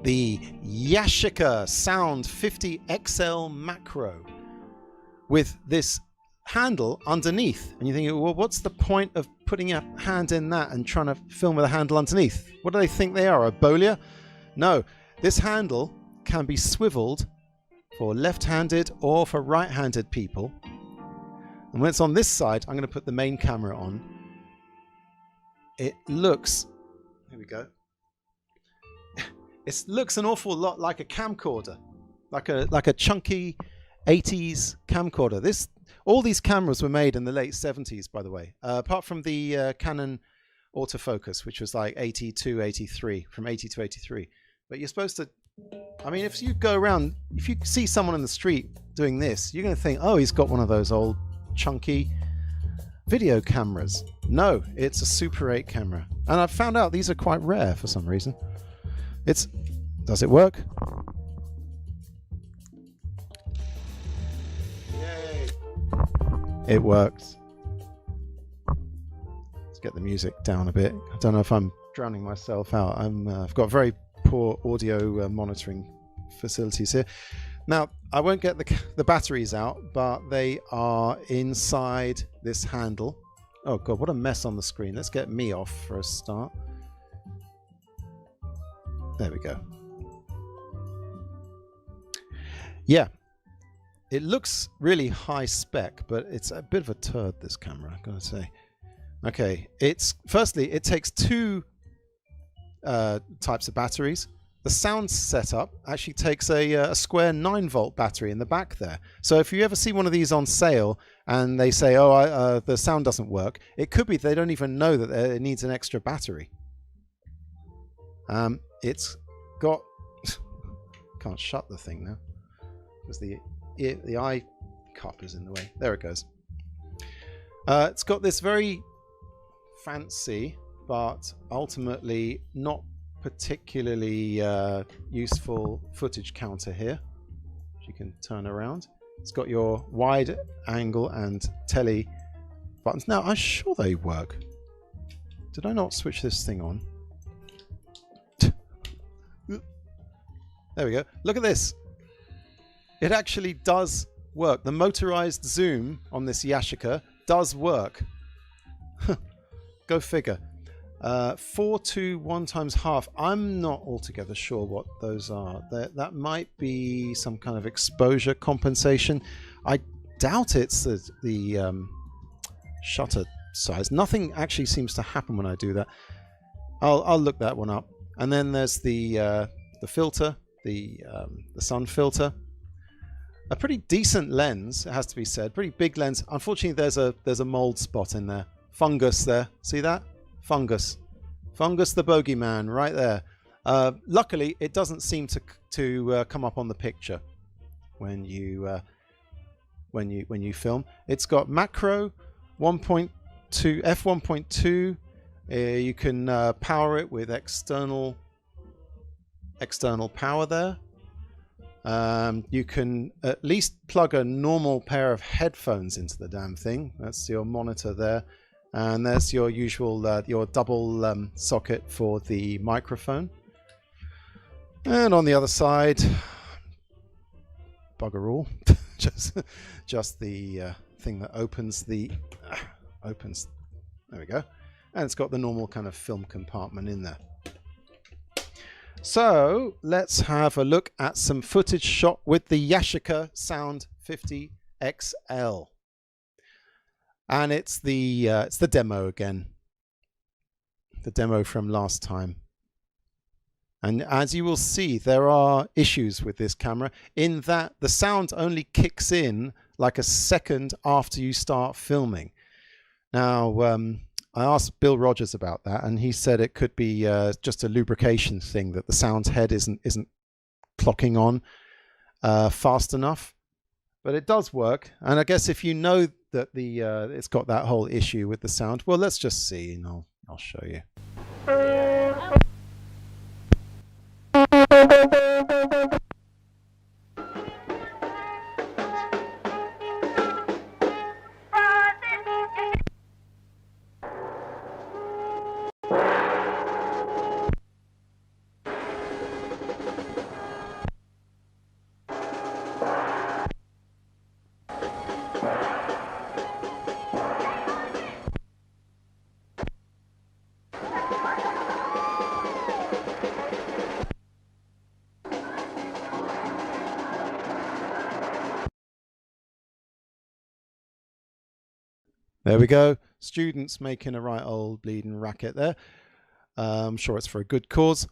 the Yashica Sound 50 XL Macro with this handle underneath. And you're thinking, well, what's the point of putting a hand in that and trying to film with a handle underneath? What do they think they are, a bowler? No, this handle can be swiveled for left-handed or for right-handed people. And when it's on this side, I'm going to put the main camera on. It looks, here we go. It looks an awful lot like a camcorder, like a chunky 80s camcorder. All these cameras were made in the late 70s, by the way, apart from the Canon autofocus, which was like 82, 83, from 80 to 83. But you're supposed to, I mean, if you go around, if you see someone in the street doing this, you're going to think, oh, he's got one of those old chunky video cameras. No, it's a Super 8 camera. And I've found out these are quite rare for some reason. Does it work? Yay! It works. Let's get the music down a bit. I don't know if I'm drowning myself out. I've got very poor audio monitoring facilities here. Now, I won't get the batteries out, but they are inside this handle. Oh God, what a mess on the screen. Let's get me off for a start. There we go. Yeah, it looks really high spec, but it's a bit of a turd, this camera, I've got to say. Okay, firstly, it takes two types of batteries. The sound setup actually takes a square 9-volt battery in the back there. So if you ever see one of these on sale and they say, oh, the sound doesn't work, it could be they don't even know that it needs an extra battery. It's got, can't shut the thing now because the eye cup is in the way. There it goes. It's got this very fancy but ultimately not particularly useful footage counter here, which you can turn around. It's got your wide angle and tele buttons. Now, I'm sure they work. Did I not switch this thing on? There we go. Look at this. It actually does work. The motorized zoom on this Yashica does work. Go figure. 4 to 1 times half. I'm not altogether sure what those are. That might be some kind of exposure compensation. I doubt it's the shutter size. Nothing actually seems to happen when I do that. I'll look that one up. And then there's the filter, the sun filter. A pretty decent lens, it has to be said. Pretty big lens. Unfortunately, there's a mold spot in there. Fungus there. See that? Fungus the bogeyman right there. Luckily, it doesn't seem to come up on the picture when you film. It's got macro 1.2 f1.2. You can power it with external power there. You can at least plug a normal pair of headphones into the damn thing. That's your monitor there. And there's your usual, your double socket for the microphone. And on the other side, bugger all, just the thing that opens opens. There we go. And it's got the normal kind of film compartment in there. So let's have a look at some footage shot with the Yashica Sound 50 XL. And it's the demo again. The demo from last time. And as you will see, there are issues with this camera in that the sound only kicks in like a second after you start filming. Now, I asked Bill Rogers about that, and he said it could be just a lubrication thing, that the sound head isn't clocking on fast enough. But it does work, and I guess if you know that it's got that whole issue with the sound, well, let's just see, and I'll show you. There we go. Students making a right old bleeding racket there. I'm sure it's for a good cause.